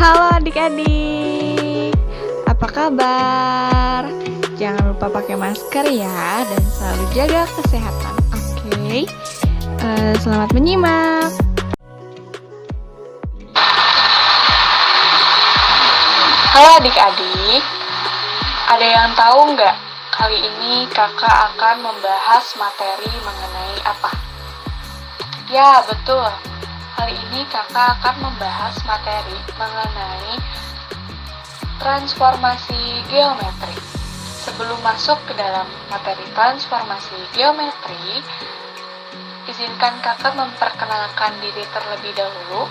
Halo adik-adik, apa kabar? Jangan lupa pakai masker ya dan selalu jaga kesehatan. Oke, selamat menyimak. Halo adik-adik, ada yang tahu nggak? Kali ini kakak akan membahas materi mengenai apa? Ya, betul. Kali ini kakak akan membahas materi mengenai transformasi geometri. Sebelum masuk ke dalam materi transformasi geometri, izinkan kakak memperkenalkan diri terlebih dahulu.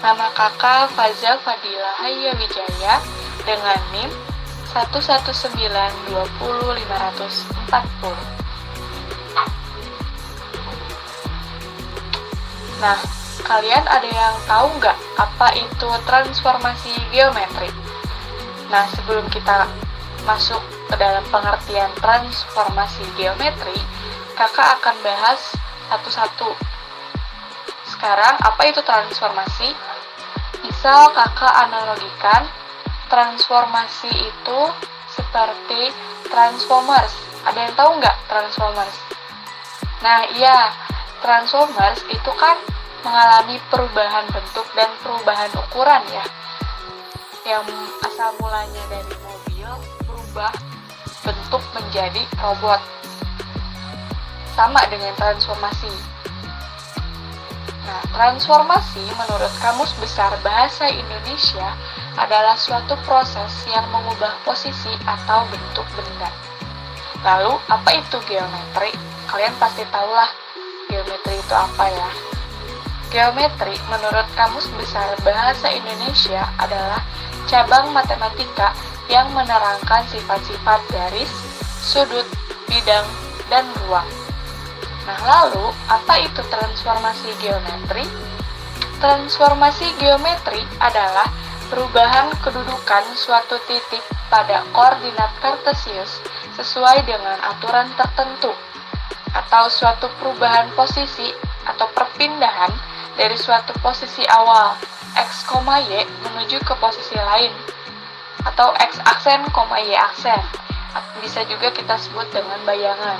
Nama kakak Faza Fadila Hayya Wijaya dengan NIM 119205040. Nah, kalian ada yang tahu nggak apa itu transformasi geometri? Nah, sebelum kita masuk ke dalam pengertian transformasi geometri, kakak akan bahas satu-satu. Sekarang, apa itu transformasi? Misal kakak analogikan, transformasi itu seperti Transformers. Ada yang tahu nggak Transformers? Nah, iya, Transformers itu kan mengalami perubahan bentuk dan perubahan ukuran ya. Yang asal mulanya dari mobil berubah bentuk menjadi robot. Sama dengan transformasi. Nah, transformasi menurut Kamus Besar Bahasa Indonesia adalah suatu proses yang mengubah posisi atau bentuk benda. Lalu, apa itu geometri? Kalian pasti tahulah geometri itu apa ya. Geometri menurut Kamus Besar Bahasa Indonesia adalah cabang matematika yang menerangkan sifat-sifat garis, sudut, bidang, dan ruang. Nah, lalu, apa itu transformasi geometri? Transformasi geometri adalah perubahan kedudukan suatu titik pada koordinat kartesius sesuai dengan aturan tertentu, atau suatu perubahan posisi atau perpindahan dari suatu posisi awal x, y menuju ke posisi lain, atau x aksen, y aksen. Bisa juga kita sebut dengan bayangan.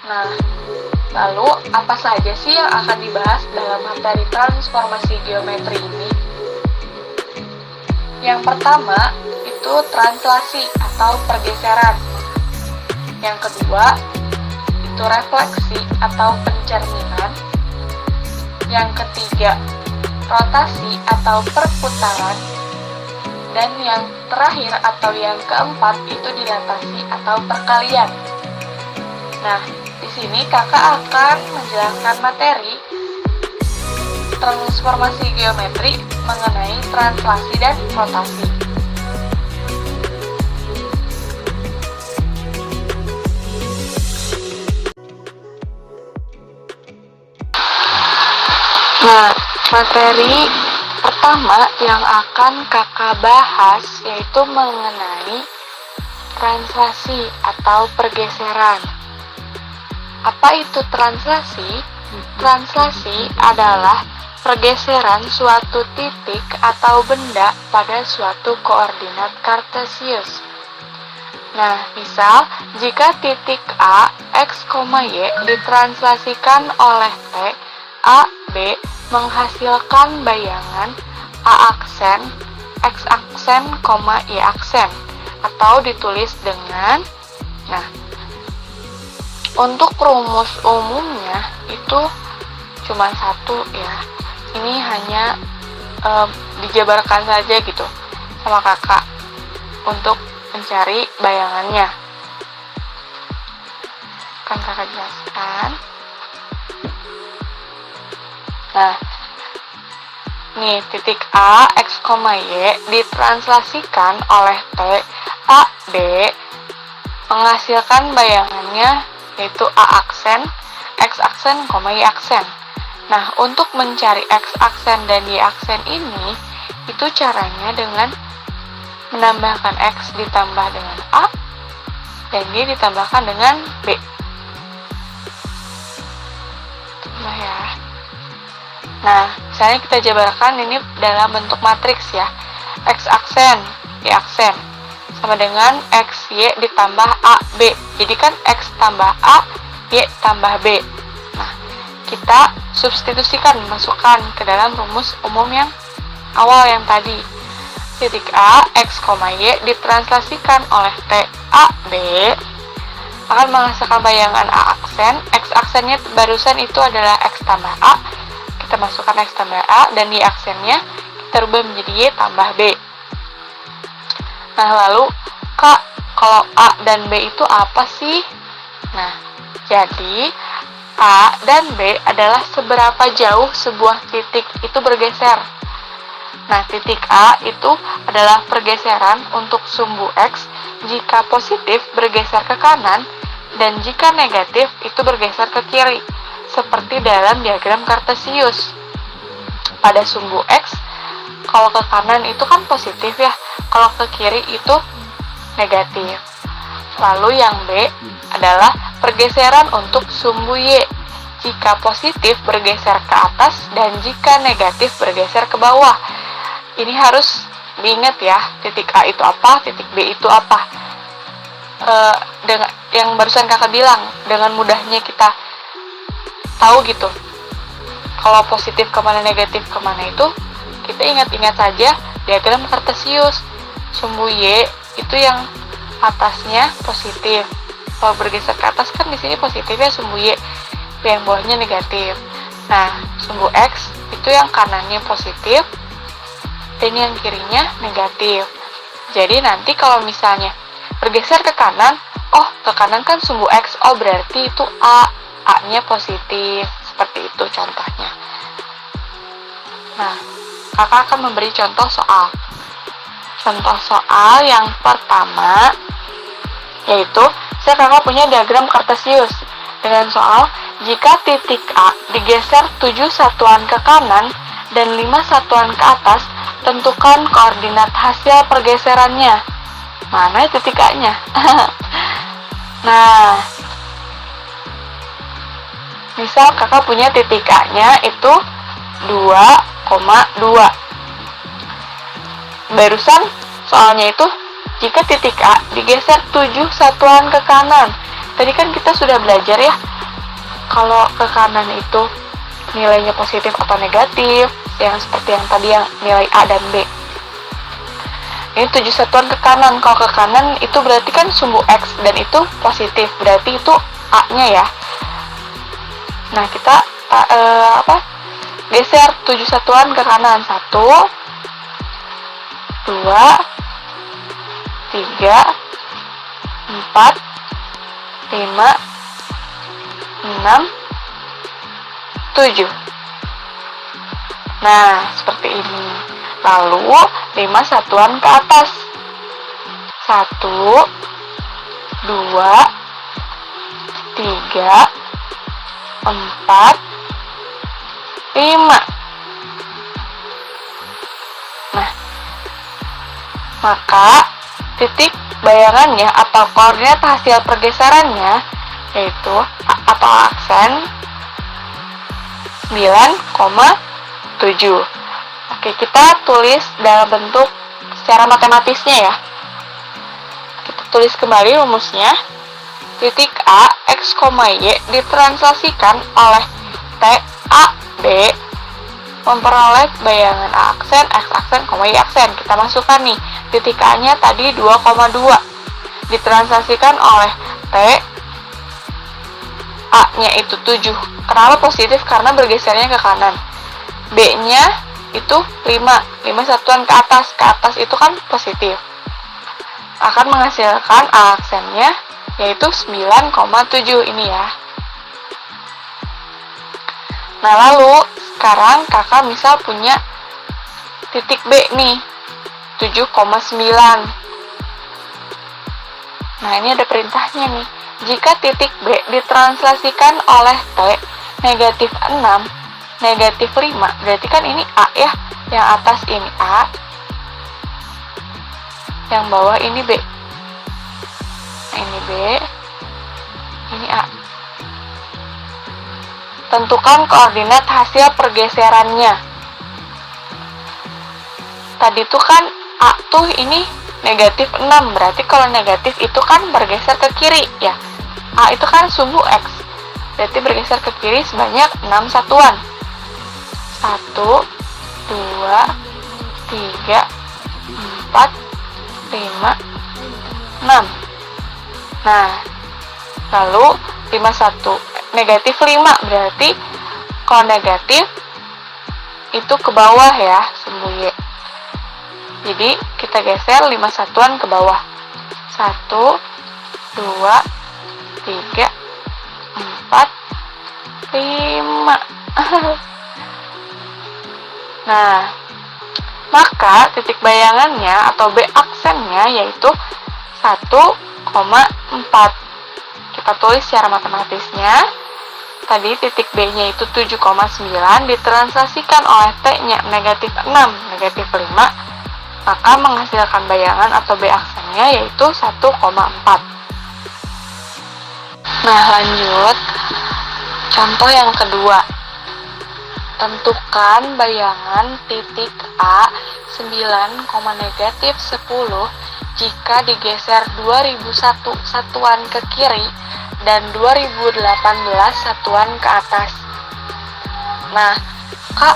Nah, lalu apa saja sih yang akan dibahas dalam materi transformasi geometri ini? Yang pertama, itu translasi atau pergeseran. Yang kedua, itu refleksi atau pencerminan. Yang ketiga, rotasi atau perputaran. Dan yang terakhir atau yang keempat, itu dilatasi atau perkalian. Nah, di sini kakak akan menjelaskan materi transformasi geometri mengenai translasi dan rotasi. Nah, materi pertama yang akan kakak bahas yaitu mengenai translasi atau pergeseran. Apa itu translasi? Translasi adalah pergeseran suatu titik atau benda pada suatu koordinat kartesius. Nah, misal jika titik A, x, y ditranslasikan oleh T, A, B menghasilkan bayangan A aksen, X aksen, Y aksen, atau ditulis dengan, nah, untuk rumus umumnya itu cuma satu ya. Ini hanya dijabarkan saja gitu sama kakak untuk mencari bayangannya. Akan kakak jelaskan. Nah, nih titik A, X, Y ditranslasikan oleh T, A, B menghasilkan bayangannya yaitu A aksen, X aksen, Y aksen. Nah, untuk mencari X aksen dan Y aksen ini, itu caranya dengan menambahkan X ditambah dengan A, dan Y ditambahkan dengan B. Nah ya. Nah, misalnya kita jabarkan ini dalam bentuk matriks ya. X aksen, Y aksen sama dengan X, Y ditambah A, B. Jadi kan X tambah A, Y tambah B. Nah, kita substitusikan, masukkan ke dalam rumus umum yang awal yang tadi. Titik A, X, Y ditranslasikan oleh T, A, B akan menghasilkan bayangan A aksen. X aksennya barusan itu adalah X tambah A. Kita masukkan X tambah A, dan Y aksennya kita rubah menjadi Y tambah B. Nah, lalu Kak, kalau A dan B itu apa sih? Nah, jadi A dan B adalah seberapa jauh sebuah titik itu bergeser. Nah, titik A itu adalah pergeseran untuk sumbu X jika positif bergeser ke kanan dan jika negatif itu bergeser ke kiri, seperti dalam diagram Kartesius. Pada sumbu X, kalau ke kanan itu kan positif ya, kalau ke kiri itu negatif. Lalu yang B adalah pergeseran untuk sumbu Y, jika positif bergeser ke atas dan jika negatif bergeser ke bawah. Ini harus diingat ya, titik A itu apa, titik B itu apa. Dengan yang barusan kakak bilang, dengan mudahnya kita tahu gitu. Kalau positif kemana, negatif kemana itu, kita ingat-ingat saja diagram Kartesius. Sumbu Y itu yang atasnya positif. Kalau bergeser ke atas kan di sini positif ya sumbu Y, yang bawahnya negatif. Nah, sumbu X itu yang kanannya positif dan yang kirinya negatif. Jadi nanti kalau misalnya bergeser ke kanan, oh ke kanan kan sumbu X, oh berarti itu A-nya positif. Seperti itu contohnya. Nah, kakak akan memberi contoh soal. Contoh soal yang pertama, yaitu kakak punya diagram Kartesius dengan soal jika titik A digeser 7 satuan ke kanan dan 5 satuan ke atas, tentukan koordinat hasil pergeserannya. Mana titik A-nya? Nah, misal kakak punya titik A-nya itu 2,2. Barusan soalnya itu jika titik A digeser 7 satuan ke kanan. Tadi kan kita sudah belajar ya, kalau ke kanan itu nilainya positif atau negatif, yang seperti yang tadi yang nilai A dan B. Ini 7 satuan ke kanan. Kalau ke kanan itu berarti kan sumbu X dan itu positif, berarti itu A-nya ya. Nah, kita geser 7 satuan ke kanan. 1 2 3 4 5 6 7. Nah, seperti ini. Lalu 5 satuan ke atas. 1 2 3 4 5. Nah, maka titik bayangannya atau koordinat hasil pergeserannya yaitu atau aksen 9,7. Oke, kita tulis dalam bentuk secara matematisnya ya. Kita tulis kembali rumusnya. Titik A, X, Y ditranslasikan oleh T, A, B memperoleh bayangan A aksen, X aksen, Y aksen. Kita masukkan nih, titik A-nya tadi 2,2 ditranslasikan oleh T, A-nya itu 7. Kenapa positif? Karena bergesernya ke kanan. B-nya itu 5 satuan ke atas. Ke atas itu kan positif. Akan menghasilkan A aksennya yaitu 9,7 ini ya. Nah, lalu sekarang kakak misal punya titik B nih 7,9. Nah, ini ada perintahnya nih. Jika titik B ditranslasikan oleh T negatif 6, negatif 5, berarti kan ini A ya. Yang atas ini A, yang bawah ini B. Nah, ini B, ini A. Tentukan koordinat hasil pergeserannya. Tadi tuh kan A tuh ini negatif 6, berarti kalau negatif itu kan bergeser ke kiri ya. A itu kan sumbu X, berarti bergeser ke kiri sebanyak 6 satuan. 1, 2, 3, 4, 5, 6. Nah, lalu 51 negatif 5, berarti kalau negatif itu ke bawah ya, sumbu Y. Jadi kita geser 5 satuan ke bawah. 1, 2, 3, 4, 5. Nah, maka titik bayangannya atau B aksennya yaitu 1,4. Kita tulis secara matematisnya. Tadi titik B-nya itu 7,9 ditranslasikan oleh T-nya negatif 6, negatif 5, maka menghasilkan bayangan atau B aksennya yaitu 1,4. Nah, lanjut. Contoh yang kedua. Tentukan bayangan titik A 9, negatif 10 jika digeser 2001 satuan ke kiri dan 2018 satuan ke atas. Nah, Kak,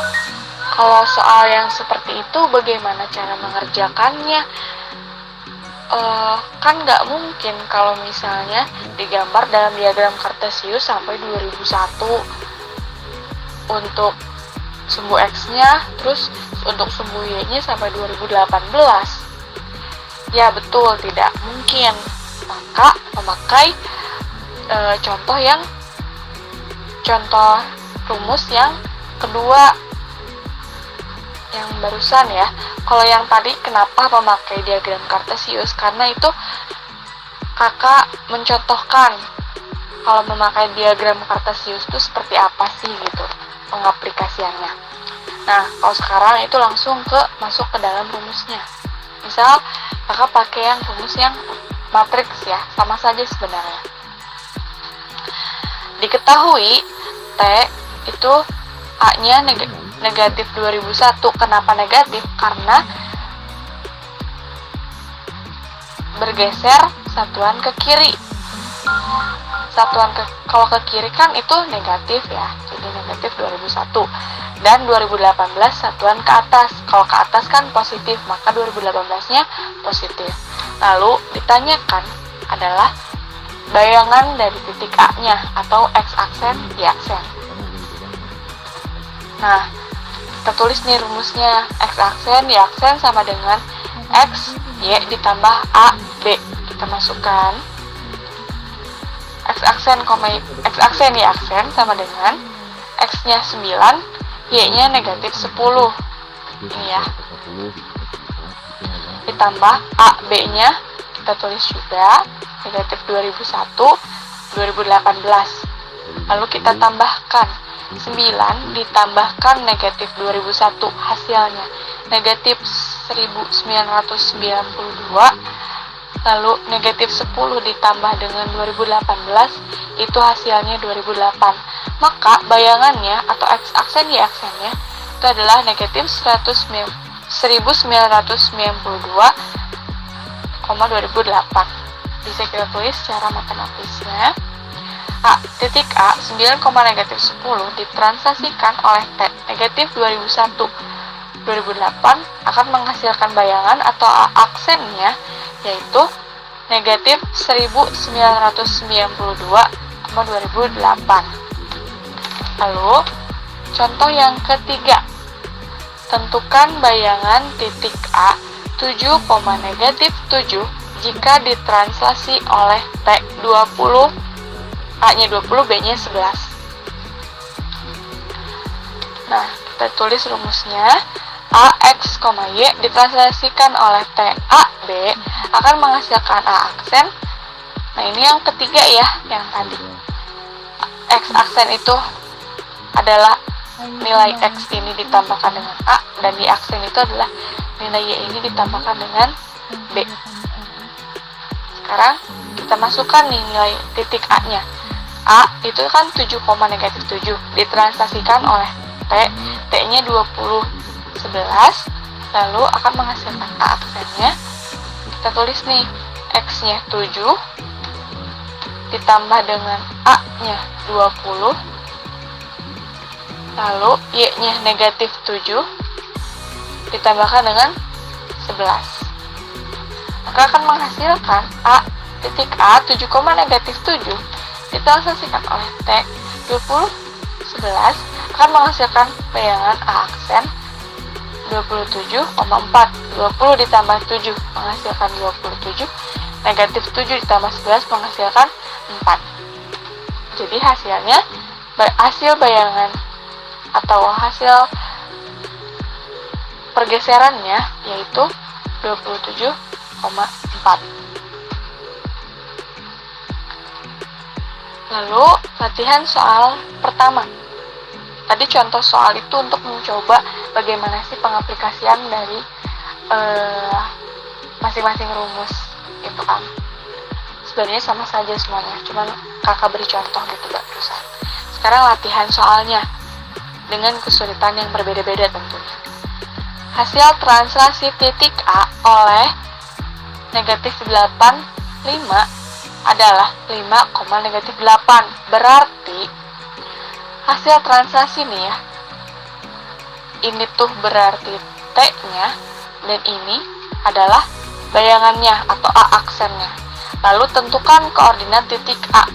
kalau soal yang seperti itu bagaimana cara mengerjakannya? Kan nggak mungkin kalau misalnya digambar dalam diagram Kartesius sampai 2001 untuk sumbu X-nya, terus untuk sumbu Y-nya sampai 2018. Ya betul, tidak mungkin. Maka memakai contoh rumus yang kedua yang barusan ya. Kalau yang tadi kenapa memakai diagram Kartesius? Karena itu kakak mencontohkan kalau memakai diagram Kartesius itu seperti apa sih gitu pengaplikasiannya. Nah, kalau sekarang itu langsung masuk ke dalam rumusnya. Misal kakak pakai yang rumus yang matriks ya, sama saja sebenarnya. Diketahui T itu A-nya negatif 2001. Kenapa negatif? Karena bergeser satuan ke kiri. Kalau ke kiri kan itu negatif ya, jadi negatif 2001. Dan 2018 satuan ke atas. Kalau ke atas kan positif, maka 2018-nya positif. Lalu ditanyakan adalah bayangan dari titik A-nya atau X aksen, Y aksen. Nah, kita tulis nih rumusnya. X aksen, Y aksen sama dengan X, Y ditambah A, B. Kita masukkan X aksen, Y aksen sama dengan X-nya 9, Y-nya negatif 10. Ini ya. Ditambah A, B-nya kita tulis juga negatif 2001, 2018. Lalu kita tambahkan 9 ditambahkan negatif 2001, hasilnya negatif 1992. Lalu negatif 10 ditambah dengan 2018, itu hasilnya 2008. Maka bayangannya atau X aksen Y aksennya itu adalah negatif 1992,2008. Bisa kita tulis secara matematisnya. Titik A 9, negatif 10 ditranslasikan oleh T negatif 2001 2008 akan menghasilkan bayangan atau A aksennya yaitu negatif 1992,2008. Lalu contoh yang ketiga, tentukan bayangan titik A 7, negatif 7 jika ditranslasi oleh T 20, A-nya 20, B-nya 11. Nah, kita tulis rumusnya. A, X, Y ditranslasikan oleh T, A, B akan menghasilkan A aksen. Nah, ini yang ketiga ya, yang tadi. X aksen itu adalah nilai X ini ditambahkan dengan A, dan Y aksen itu adalah nilai Y ini ditambahkan dengan B. Sekarang kita masukkan nih nilai titik A-nya. A itu kan 7, negatif 7 ditransaksikan oleh T, T-nya 20, 11, lalu akan menghasilkan A aksennya. Kita tulis nih, X-nya 7 ditambah dengan A-nya 20, lalu Y-nya negatif 7 ditambahkan dengan 11. Maka akan menghasilkan A titik A 7, negatif 7 ditransaksikan oleh T 20, 11 akan menghasilkan bayangan A aksen 27,4. 20 ditambah 7 menghasilkan 27, negatif 7 ditambah 11 menghasilkan 4. Jadi hasil bayangan atau hasil pergeserannya yaitu 27,4. Lalu latihan soal pertama. Tadi contoh soal itu untuk mencoba bagaimana sih pengaplikasian dari masing-masing rumus itu kan. Sebenarnya sama saja semuanya, cuman kakak beri contoh gitu barusan. Sekarang latihan soalnya dengan kesulitan yang berbeda-beda tentunya. Hasil translasi titik A oleh negatif 85 adalah 5, negatif 8. Berarti hasil translasi nih ya, ini tuh berarti T-nya dan ini adalah bayangannya atau A aksennya. Lalu tentukan koordinat titik A.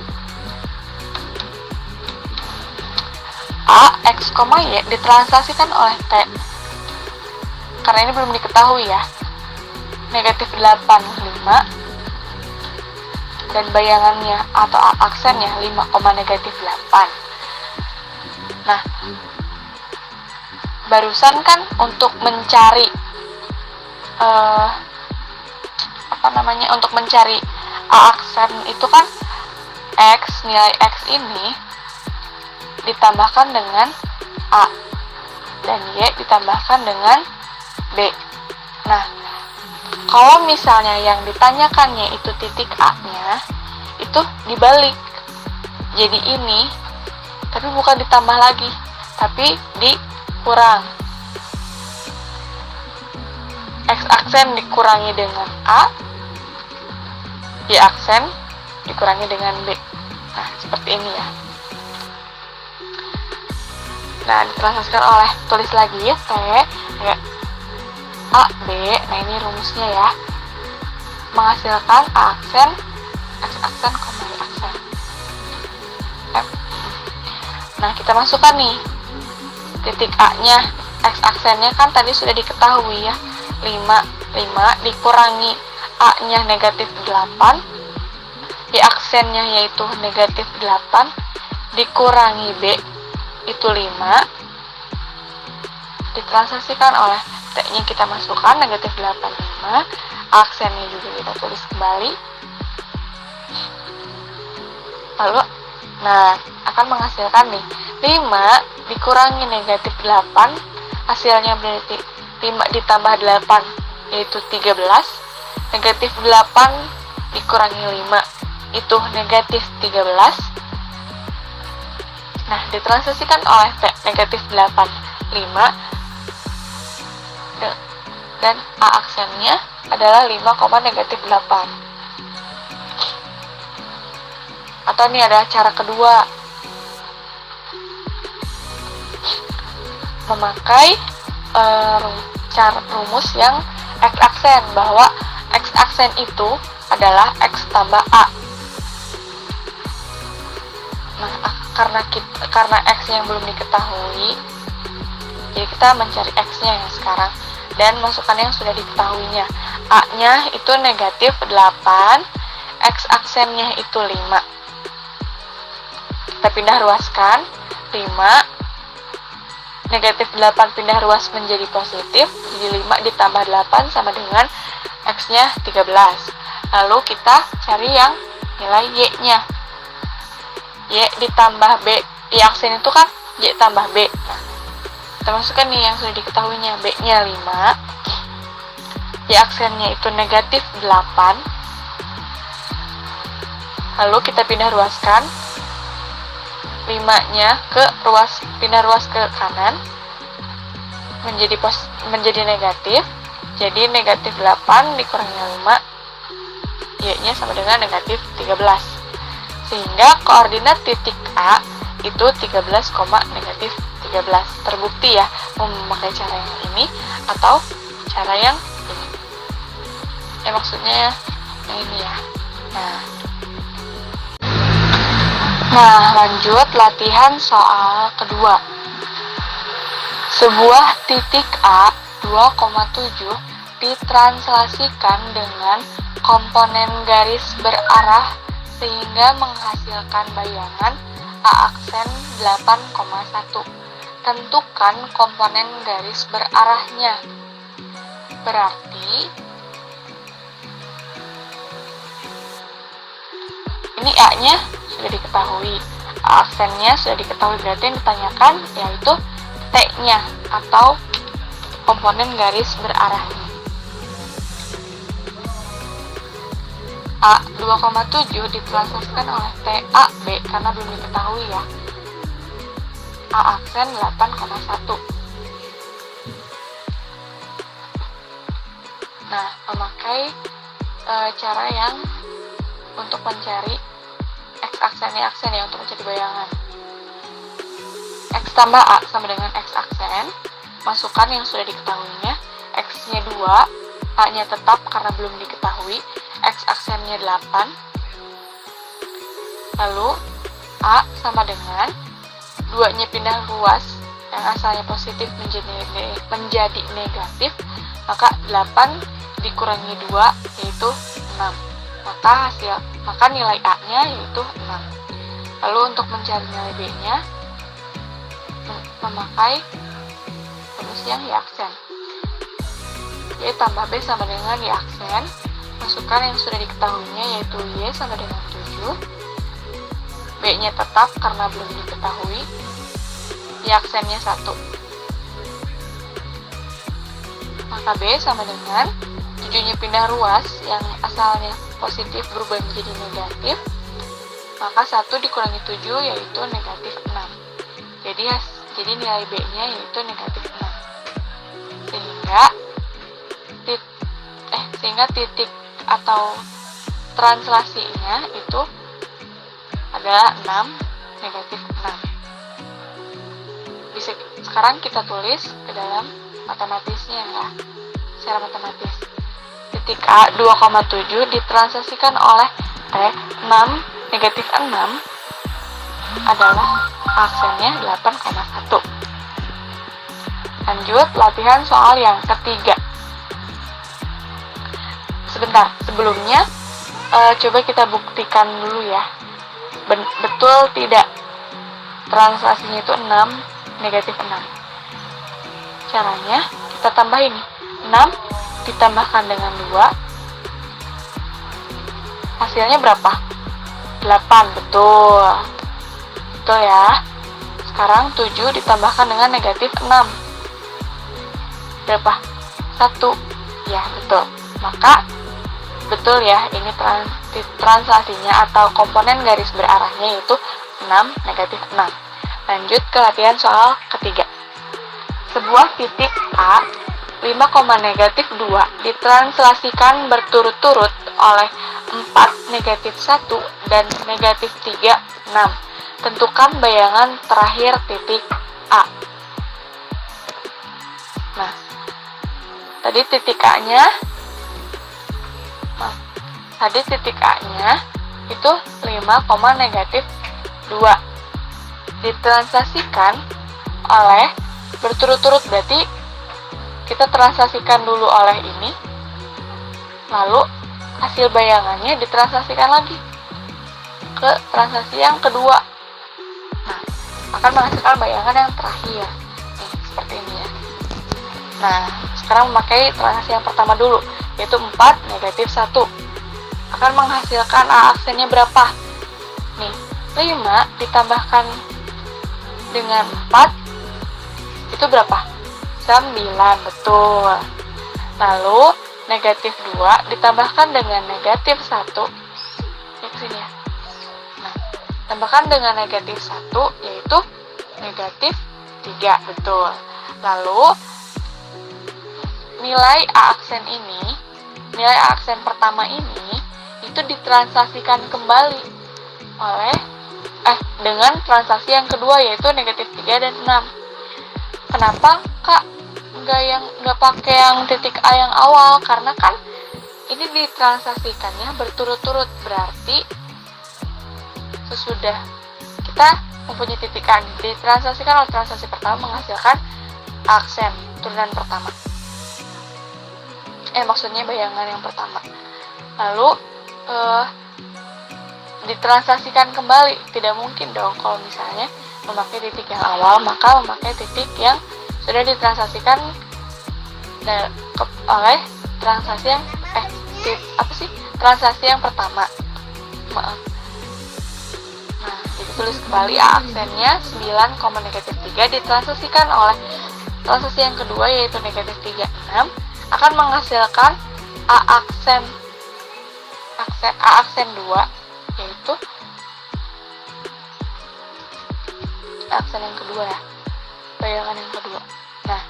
A, X, Y ditranslasikan oleh T. Karena ini belum diketahui ya. Negatif 8, 5. Dan bayangannya atau A aksennya 5, negatif 8. Nah, barusan kan untuk mencari untuk mencari A aksen itu kan X, nilai X ini ditambahkan dengan A dan Y ditambahkan dengan B. Nah, kalau misalnya yang ditanyakannya itu titik A-nya, itu dibalik. Jadi ini, tapi bukan ditambah lagi, tapi dikurang. X aksen dikurangi dengan A, Y aksen dikurangi dengan B. Nah, seperti ini ya. Nah, ditranslasikan oleh, tulis lagi ya, T, ya, A, B. Nah, ini rumusnya ya. Menghasilkan A aksen, X aksen, Y aksen. F. Nah, kita masukkan nih titik A-nya, X aksennya kan tadi sudah diketahui ya. 5 dikurangi A-nya negatif 8, Y aksennya yaitu negatif 8, dikurangi B itu 5, ditranslasikan oleh T-nya kita masukkan negatif 85, aksennya juga kita tulis kembali. Lalu, nah, akan menghasilkan nih 5 dikurangi negatif 8, hasilnya berarti 5 ditambah 8 yaitu 13, negatif 8 dikurangi 5 itu negatif 13. Nah, ditranslasikan oleh T negatif 8, 5 dan A aksennya adalah 5, negatif 8. Atau ini adalah cara kedua, memakai cara rumus yang X aksen, bahwa X aksen itu adalah X tambah A. Nah, karena X yang belum diketahui, jadi kita mencari X-nya ya sekarang dan masukkan yang sudah diketahuinya. A-nya itu negatif 8, X aksennya itu 5. Kita pindah ruaskan, 5 negatif 8 pindah ruas menjadi positif, jadi 5 ditambah 8 sama dengan X-nya 13. Lalu kita cari yang nilai Y-nya. Y ditambah B, Y aksen itu kan Y tambah B. Nah, kita masukkan nih yang sudah diketahuinya, B-nya 5, Y aksennya itu negatif 8. Lalu kita pindah ruaskan, 5-nya pindah ruas ke kanan menjadi negatif. Jadi negatif 8 dikurangi 5, Y-nya sama dengan negatif 13. Sehingga koordinat titik A itu 13, negatif 13. Terbukti ya, memakai cara yang ini atau cara yang ini. Maksudnya yang ini ya. Nah, lanjut latihan soal kedua. Sebuah titik A 2,7 ditranslasikan dengan komponen garis berarah sehingga menghasilkan bayangan A aksen 8,1. Tentukan komponen garis berarahnya. Berarti ini A-nya sudah diketahui, A aksennya sudah diketahui, berarti yang ditanyakan yaitu T-nya atau komponen garis berarahnya. A 2,7 ditranslasikan oleh TAB karena belum diketahui ya. A aksen 8,1. Nah, memakai cara yang untuk mencari X aksen ya untuk mencari bayangan. X tambah A sama dengan X aksen. Masukkan yang sudah diketahuinya. X-nya 2, A-nya tetap karena belum diketahui. X aksennya 8. Lalu A sama dengan 2-nya pindah ruas yang asalnya positif menjadi negatif, maka 8 dikurangi 2 yaitu 6. Maka nilai A-nya yaitu 6. Lalu untuk mencari nilai B-nya memakai rumus yang Y aksen. Y tambah B sama dengan Y aksen. Masukkan yang sudah diketahuinya yaitu Y sama dengan 7. B-nya tetap karena belum diketahui. Y aksennya 1. Maka B sama dengan 7-nya pindah ruas yang asalnya positif berubah menjadi negatif. Maka 1 dikurangi 7 yaitu negatif 6. Jadi nilai B-nya yaitu negatif 6. Sehingga titik atau translasinya itu adalah 6, negatif 6. Sekarang kita tulis ke dalam matematisnya ya, secara matematis. Titik A 2,7 ditranslasikan oleh T 6, negatif 6 adalah aksennya 8,1. Lanjut latihan soal yang ketiga. Sebentar, sebelumnya coba kita buktikan dulu ya. Betul tidak translasinya itu 6, negatif 6. Caranya kita tambahin 6 ditambahkan dengan 2. Hasilnya berapa? 8, betul. Betul ya. Sekarang 7 ditambahkan dengan negatif 6. Berapa? 1. Ya, betul. Maka betul ya, ini translasinya atau komponen garis berarahnya yaitu 6, negatif 6. Lanjut ke latihan soal ketiga. Sebuah titik A 5, negatif 2 ditranslasikan berturut-turut oleh 4, negatif 1 dan negatif 3, 6. Tentukan bayangan terakhir titik A. Nah, tadi titik A-nya itu 5, negatif 2 ditranslasikan oleh berturut-turut, berarti kita translasikan dulu oleh ini, lalu hasil bayangannya ditranslasikan lagi ke translasi yang kedua. Nah, akan menghasilkan bayangan yang terakhir. Nih, seperti ini ya. Nah, sekarang memakai translasi yang pertama dulu, yaitu 4, negatif 1. Akan menghasilkan A aksennya berapa? Nih, 5 ditambahkan dengan 4, itu berapa? 9, betul. Lalu, negatif 2 ditambahkan dengan negatif 1. Ini kesini ya. Nah, Tambahkan dengan negatif 1, yaitu negatif 3, betul. Lalu, nilai A aksen pertama ini, itu ditransaksikan kembali dengan transaksi yang kedua, yaitu negatif 3 dan 6. Kenapa, Kak, nggak pakai yang titik A yang awal? Karena kan ini ditransaksikannya berturut-turut, berarti sesudah kita mempunyai titik A ditransaksikan oleh transaksi pertama menghasilkan aksen turunan pertama. Maksudnya bayangan yang pertama. Lalu ditransaksikan kembali. Tidak mungkin dong kalau misalnya memakai titik yang awal, maka memakai titik yang sudah ditransaksikan oleh transaksi yang pertama. Maaf. Nah, jadi tulis kembali A aksennya 9, negatif 3 ditransaksikan oleh transaksi yang kedua, yaitu negatif 3, 6, akan menghasilkan A aksen 2, yaitu aksen yang kedua ya, bayangan yang kedua. Nah,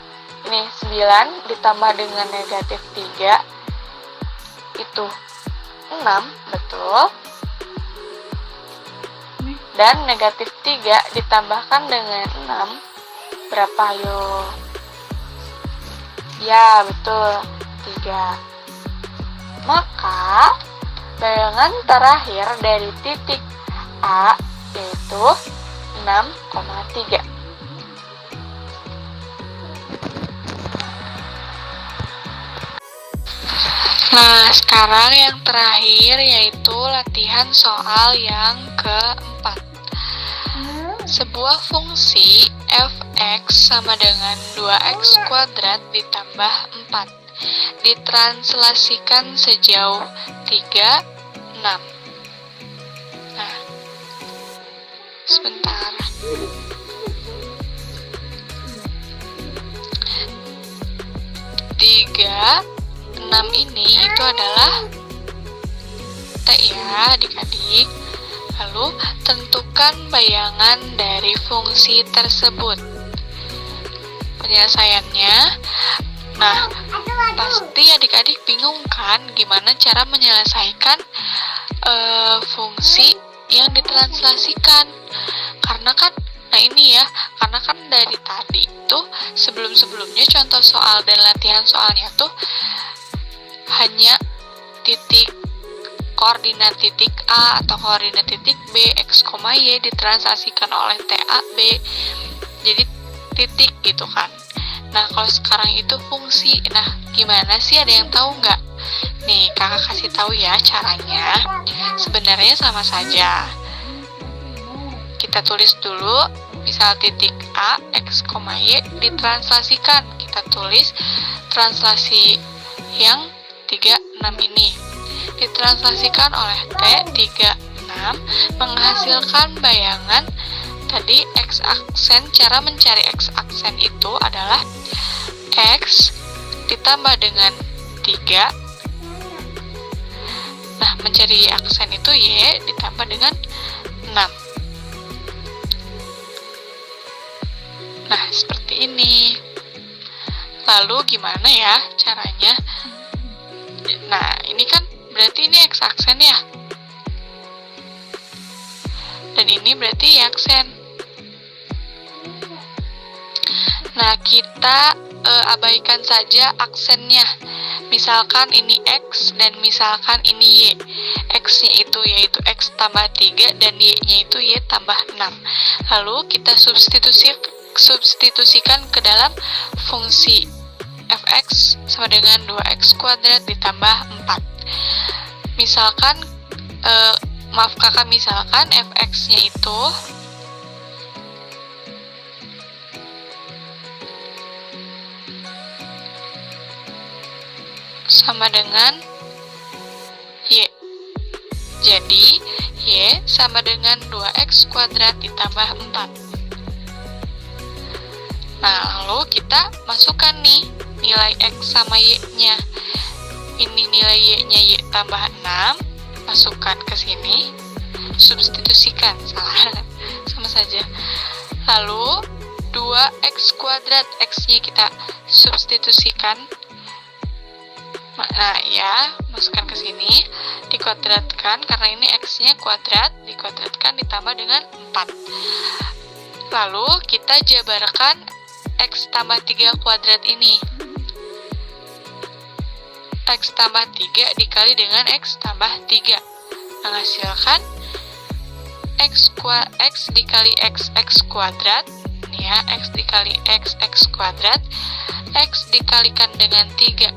ini 9 ditambah dengan negatif 3 itu 6, betul. Dan negatif 3 ditambahkan dengan 6 berapa, ayo? Ya, betul, 3. Maka bayangan terakhir dari titik A yaitu 6,3. Nah, sekarang yang terakhir yaitu latihan soal yang keempat. Sebuah fungsi f(x) sama dengan 2x kuadrat ditambah 4 ditranslasikan sejauh 3, 6. Nah, sebentar. 3, 6 ini itu adalah T ya adik-adik. Lalu tentukan bayangan dari fungsi tersebut. Penyelesaiannya, nah pasti adik-adik bingung kan gimana cara menyelesaikan fungsi yang ditranslasikan. Karena kan, nah ini ya, karena kan dari tadi tuh sebelum-sebelumnya contoh soal dan latihan soalnya tuh hanya koordinat titik A atau koordinat titik B, X, Y ditransaksikan oleh TAB jadi titik gitu kan. Nah, kalau sekarang itu fungsi. Nah, gimana sih, ada yang tahu nggak? Nih, kakak kasih tahu ya caranya. Sebenarnya sama saja. Kita tulis dulu, misal titik A, X, Y ditranslasikan. Kita tulis translasi yang 3, 6 ini. Ditranslasikan oleh T, 3, 6, menghasilkan bayangan tadi X aksen. Cara mencari X aksen itu adalah X ditambah dengan 3. Nah, mencari aksen itu Y ditambah dengan 6. Nah, seperti ini. Lalu gimana ya caranya? Nah, ini kan berarti ini X aksen ya. Dan ini berarti Y aksen. Nah, kita abaikan saja aksennya. Misalkan ini X dan misalkan ini Y. X-nya itu yaitu X tambah 3 dan Y-nya itu Y tambah 6. Lalu kita substitusikan ke dalam fungsi f(x) sama dengan 2x kuadrat ditambah 4. Misalkan misalkan f(x)-nya itu sama dengan Y. Jadi Y sama dengan 2x kuadrat ditambah 4. Nah, lalu kita masukkan nih nilai X sama Y-nya. Ini nilai Y-nya Y tambah 6, masukkan ke sini. substitusikan, salah, sama saja. Lalu 2x kuadrat, x-nya kita substitusikan. Nah, ya, masukkan ke sini, dikuadratkan, karena ini x-nya kuadrat, dikuadratkan ditambah dengan 4. Lalu, kita jabarkan x tambah 3 kuadrat ini. X tambah 3 dikali dengan x tambah 3. Menghasilkan x dikali x kuadrat. Nih ya, x dikali x kuadrat. X dikalikan dengan 3.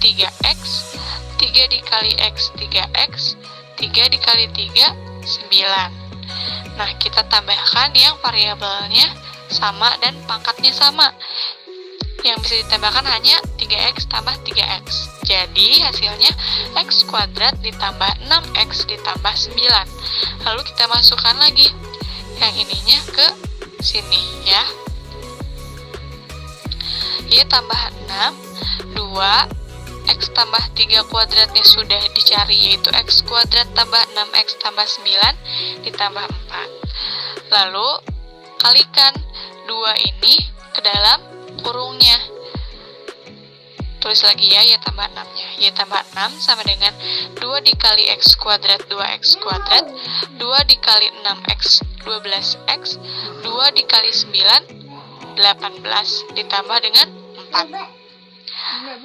3x, 3 dikali x, 3x, 3 dikali 3, 9. Nah, kita tambahkan yang variabelnya sama dan pangkatnya sama. Yang bisa ditambahkan hanya 3x tambah 3x. Jadi, hasilnya x kuadrat ditambah 6x ditambah 9. Lalu kita masukkan lagi yang ininya ke sini ya. Y tambah 6, 2, x tambah 3 kuadratnya sudah dicari, yaitu x kuadrat tambah 6x tambah 9 ditambah 4. Lalu kalikan 2 ini ke dalam kurungnya. Tulis lagi ya, y tambah 6-nya. Y tambah 6 sama dengan 2 dikali x kuadrat 2x kuadrat, 2 dikali 6x 12x, 2 dikali 9 18 ditambah dengan 4.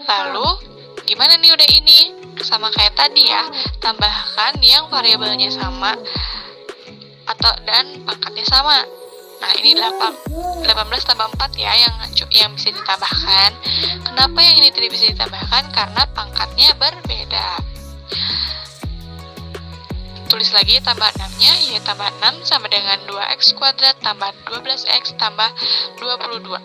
Lalu gimana nih udah ini? Sama kayak tadi ya, tambahkan yang variabelnya sama dan pangkatnya sama. Nah, ini 18 tambah 4 ya yang bisa ditambahkan. Kenapa yang ini tidak bisa ditambahkan? Karena pangkatnya berbeda. Tulis lagi tambah 6-nya, y tambah 6 sama dengan 2x kuadrat tambah 12x tambah 22.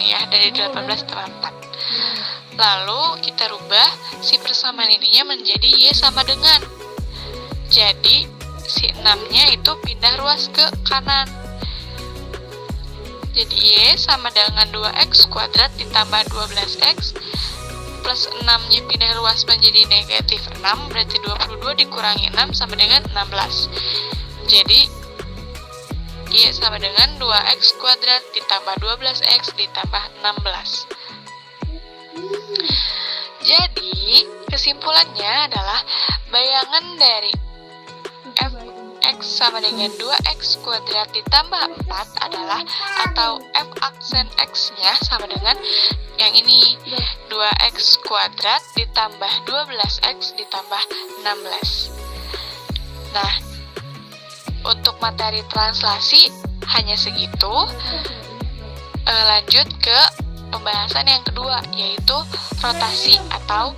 Nih ya, dari 18 tambah 4. Lalu kita rubah si persamaan ininya menjadi y sama dengan. Jadi si 6-nya itu pindah ruas ke kanan. Jadi y sama dengan 2x kuadrat ditambah 12x plus 6-nya pindah ruas menjadi negatif 6, berarti 22 dikurangi 6 sama dengan 16. Jadi y sama dengan 2x kuadrat ditambah 12x ditambah 16. Jadi, kesimpulannya adalah bayangan dari fx sama dengan 2x kuadrat ditambah 4 adalah, atau f aksen x-nya sama dengan yang ini, 2x kuadrat ditambah 12x ditambah 16. Nah, untuk materi translasi hanya segitu. Lanjut ke pembahasan yang kedua, yaitu rotasi atau